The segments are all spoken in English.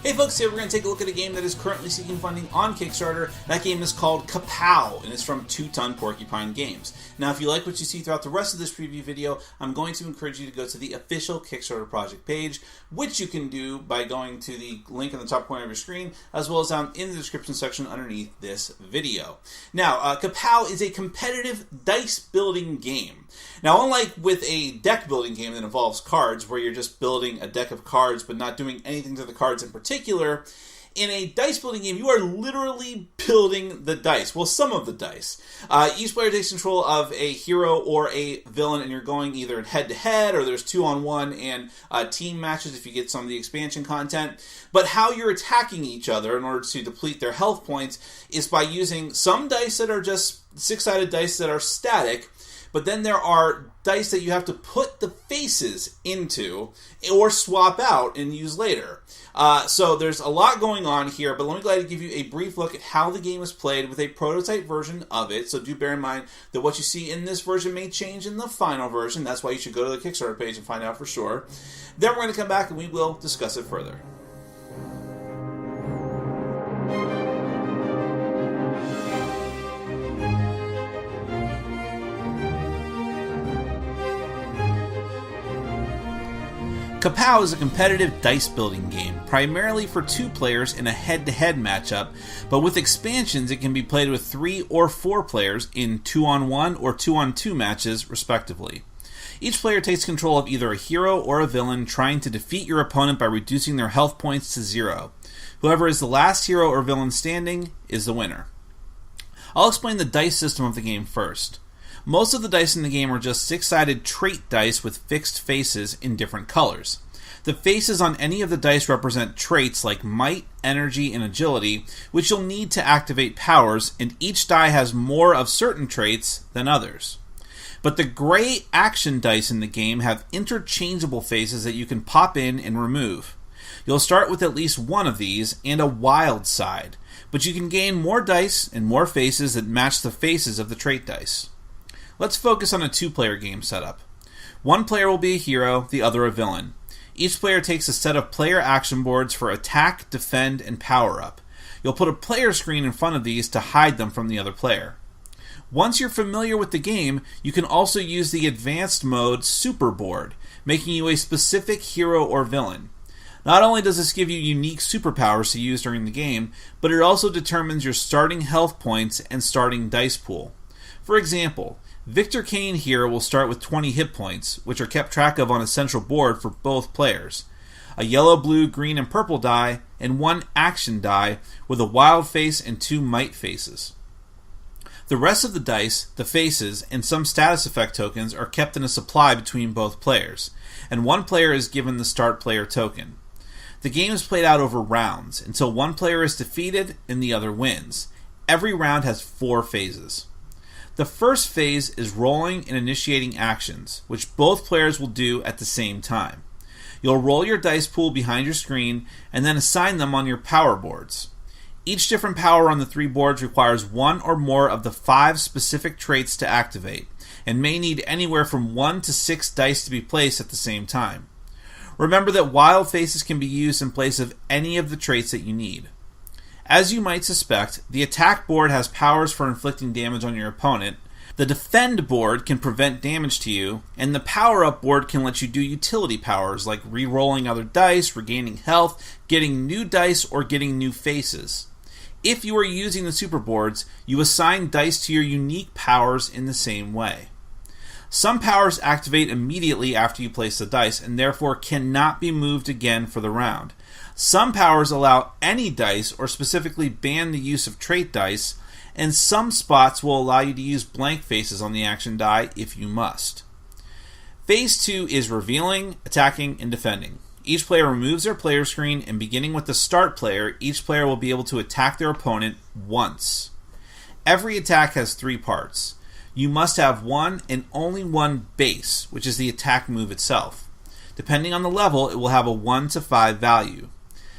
Hey folks, today we're going to take a look at a game that is currently seeking funding on Kickstarter. That game is called Kapow, and it's from 2 Ton Porcupine Games. Now, if you like what you see throughout the rest of this preview video, I'm going to encourage you to go to the official Kickstarter project page, which you can do by going to the link in the top corner of your screen, as well as down in the description section underneath this video. Now, Kapow is a competitive dice-building game. Now, unlike with a deck-building game that involves cards, where you're just building a deck of cards but not doing anything to the cards in particular, in a dice-building game, you are literally building the dice. Well, some of the dice. Each player takes control of a hero or a villain, and you're going either head-to-head, or there's 2-on-1 and team matches if you get some of the expansion content. But how you're attacking each other in order to deplete their health points is by using some dice that are just 6-sided dice that are static, but then there are dice that you have to put the faces into or swap out and use later. So there's a lot going on here, but let me go ahead and give you a brief look at how the game is played with a prototype version of it. So do bear in mind that what you see in this version may change in the final version. That's why you should go to the Kickstarter page and find out for sure. Then we're going to come back and we will discuss it further. Kapow is a competitive dice-building game, primarily for 2 players in a head-to-head matchup, but with expansions it can be played with 3 or 4 players in 2-on-1 or 2-on-2 matches, respectively. Each player takes control of either a hero or a villain, trying to defeat your opponent by reducing their health points to 0. Whoever is the last hero or villain standing is the winner. I'll explain the dice system of the game first. Most of the dice in the game are just 6-sided trait dice with fixed faces in different colors. The faces on any of the dice represent traits like might, energy, and agility, which you'll need to activate powers, and each die has more of certain traits than others. But the gray action dice in the game have interchangeable faces that you can pop in and remove. You'll start with at least one of these and a wild side, but you can gain more dice and more faces that match the faces of the trait dice. Let's focus on a 2-player game setup. One player will be a hero, the other a villain. Each player takes a set of player action boards for attack, defend, and power up. You'll put a player screen in front of these to hide them from the other player. Once you're familiar with the game, you can also use the advanced mode super board, making you a specific hero or villain. Not only does this give you unique superpowers to use during the game, but it also determines your starting health points and starting dice pool. For example, Victor Kane here will start with 20 hit points, which are kept track of on a central board for both players. A yellow, blue, green, and purple die, and 1 action die with a wild face and 2 might faces. The rest of the dice, the faces, and some status effect tokens are kept in a supply between both players, and one player is given the start player token. The game is played out over rounds, until one player is defeated and the other wins. Every round has 4 phases. The first phase is rolling and initiating actions, which both players will do at the same time. You'll roll your dice pool behind your screen and then assign them on your power boards. Each different power on the 3 boards requires 1 or more of the 5 specific traits to activate, and may need anywhere from 1 to 6 dice to be placed at the same time. Remember that wild faces can be used in place of any of the traits that you need. As you might suspect, the attack board has powers for inflicting damage on your opponent, the defend board can prevent damage to you, and the power-up board can let you do utility powers like re-rolling other dice, regaining health, getting new dice, or getting new faces. If you are using the super boards, you assign dice to your unique powers in the same way. Some powers activate immediately after you place the dice, and therefore cannot be moved again for the round. Some powers allow any dice or specifically ban the use of trait dice, and some spots will allow you to use blank faces on the action die if you must. Phase 2 is revealing, attacking, and defending. Each player removes their player screen, and beginning with the start player, each player will be able to attack their opponent once. Every attack has 3 parts. You must have one and only one base, which is the attack move itself. Depending on the level, it will have a 1 to 5 value.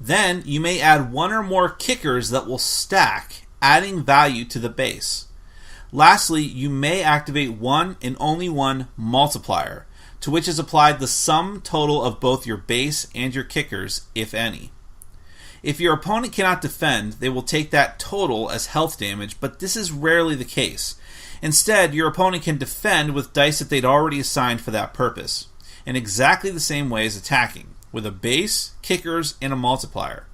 Then, you may add 1 or more kickers that will stack, adding value to the base. Lastly, you may activate 1 and only 1 multiplier, to which is applied the sum total of both your base and your kickers, if any. If your opponent cannot defend, they will take that total as health damage, but this is rarely the case. Instead, your opponent can defend with dice that they'd already assigned for that purpose, in exactly the same way as attacking, with a base, kickers, and a multiplier.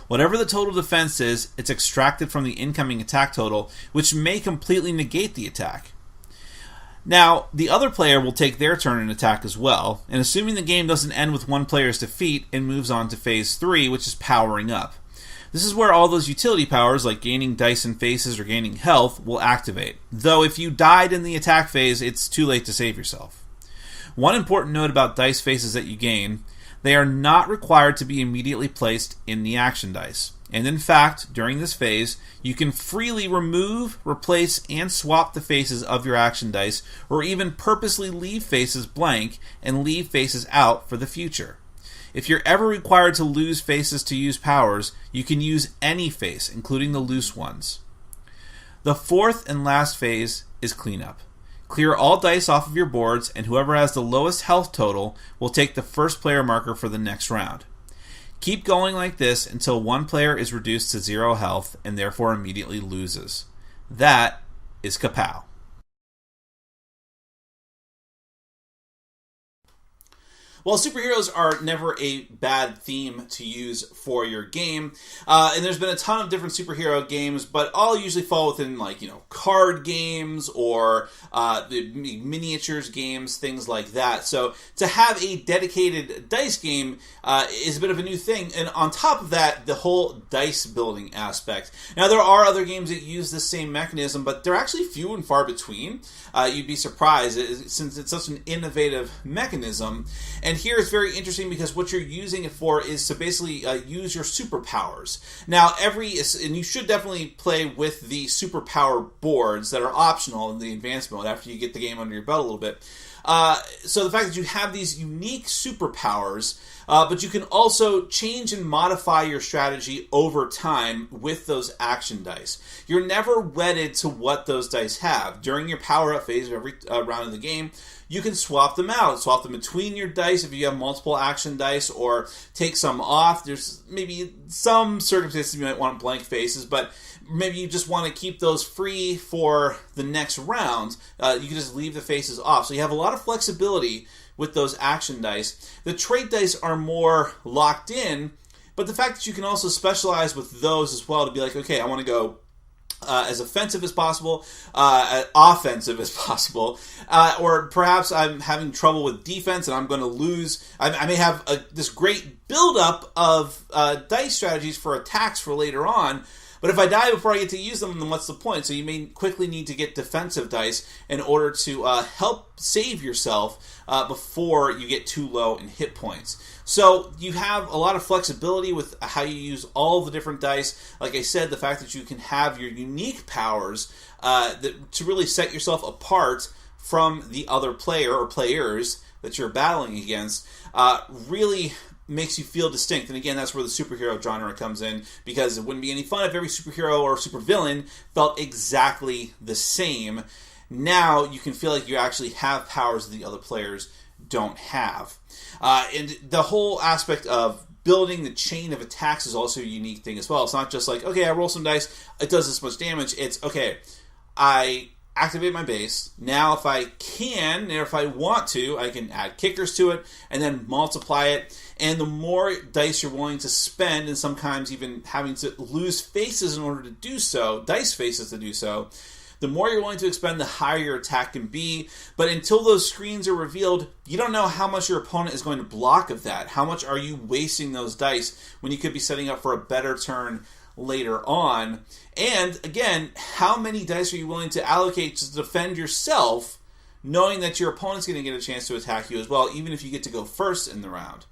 Whatever the total defense is, it's extracted from the incoming attack total, which may completely negate the attack. Now, the other player will take their turn and attack as well, and assuming the game doesn't end with one player's defeat, it moves on to phase 3, which is powering up. This is where all those utility powers, like gaining dice and faces or gaining health, will activate. Though if you died in the attack phase, it's too late to save yourself. One important note about dice faces that you gain: they are not required to be immediately placed in the action dice. And in fact, during this phase, you can freely remove, replace, and swap the faces of your action dice, or even purposely leave faces blank and leave faces out for the future. If you're ever required to lose faces to use powers, you can use any face, including the loose ones. The fourth and last phase is cleanup. Clear all dice off of your boards, and whoever has the lowest health total will take the first player marker for the next round. Keep going like this until one player is reduced to 0 health and therefore immediately loses. That is Kapow. Well, superheroes are never a bad theme to use for your game, and there's been a ton of different superhero games, but all usually fall within, card games or miniatures games, things like that. So to have a dedicated dice game is a bit of a new thing, and on top of that, the whole dice building aspect. Now, there are other games that use the same mechanism, but they're actually few and far between. You'd be surprised, since it's such an innovative mechanism. And here it's very interesting because what you're using it for is to basically use your superpowers. Now, and you should definitely play with the superpower boards that are optional in the advanced mode after you get the game under your belt a little bit. So the fact that you have these unique superpowers, but you can also change and modify your strategy over time with those action dice. You're never wedded to what those dice have. During your power-up phase of every round of the game, you can swap them out. Swap them between your dice if you have multiple action dice, or take some off. There's maybe some circumstances you might want blank faces, but maybe you just want to keep those free for the next round. You can just leave the faces off. So you have a lot of flexibility with those action dice. The trait dice are more locked in, but the fact that you can also specialize with those as well to be like, okay, I want to go as offensive as possible, offensive as possible, or perhaps I'm having trouble with defense and I'm going to lose. I may have this great buildup of dice strategies for attacks for later on, but if I die before I get to use them, then what's the point? So you may quickly need to get defensive dice in order to help save yourself before you get too low in hit points. So you have a lot of flexibility with how you use all the different dice. Like I said, the fact that you can have your unique powers to really set yourself apart from the other player or players that you're battling against really makes you feel distinct. And again, that's where the superhero genre comes in, because it wouldn't be any fun if every superhero or supervillain felt exactly the same. Now you can feel like you actually have powers that the other players don't have. And the whole aspect of building the chain of attacks is also a unique thing as well. It's not just like, okay, I roll some dice, it does this much damage. It's, okay, I activate my base. Now if I can, or if I want to, I can add kickers to it and then multiply it. And the more dice you're willing to spend, and sometimes even having to lose faces in order to do so, dice faces to do so, the more you're willing to expend, the higher your attack can be. But until those screens are revealed, you don't know how much your opponent is going to block of that. How much are you wasting those dice when you could be setting up for a better turn later on? And again, how many dice are you willing to allocate to defend yourself, knowing that your opponent's going to get a chance to attack you as well, even if you get to go first in the round?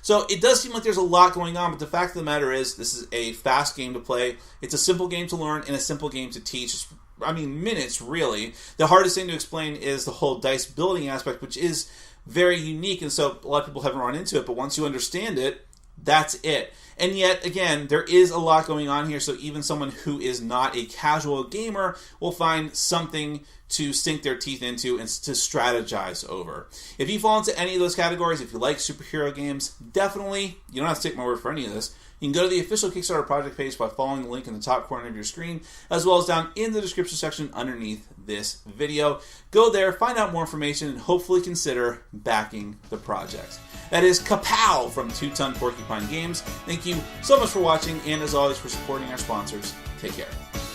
So it does seem like there's a lot going on, but the fact of the matter is, this is a fast game to play. It's a simple game to learn and a simple game to teach. Minutes, really. The hardest thing to explain is the whole dice building aspect, which is very unique, and so a lot of people haven't run into it, but once you understand it, that's it. And yet, again, there is a lot going on here, so even someone who is not a casual gamer will find something to sink their teeth into and to strategize over. If you fall into any of those categories, if you like superhero games, definitely, you don't have to take my word for any of this, you can go to the official Kickstarter project page by following the link in the top corner of your screen, as well as down in the description section underneath this video. Go there, find out more information, and hopefully consider backing the project. That is Kapow from Two Ton Porcupine Games. Thank you so much for watching, and as always, for supporting our sponsors. Take care.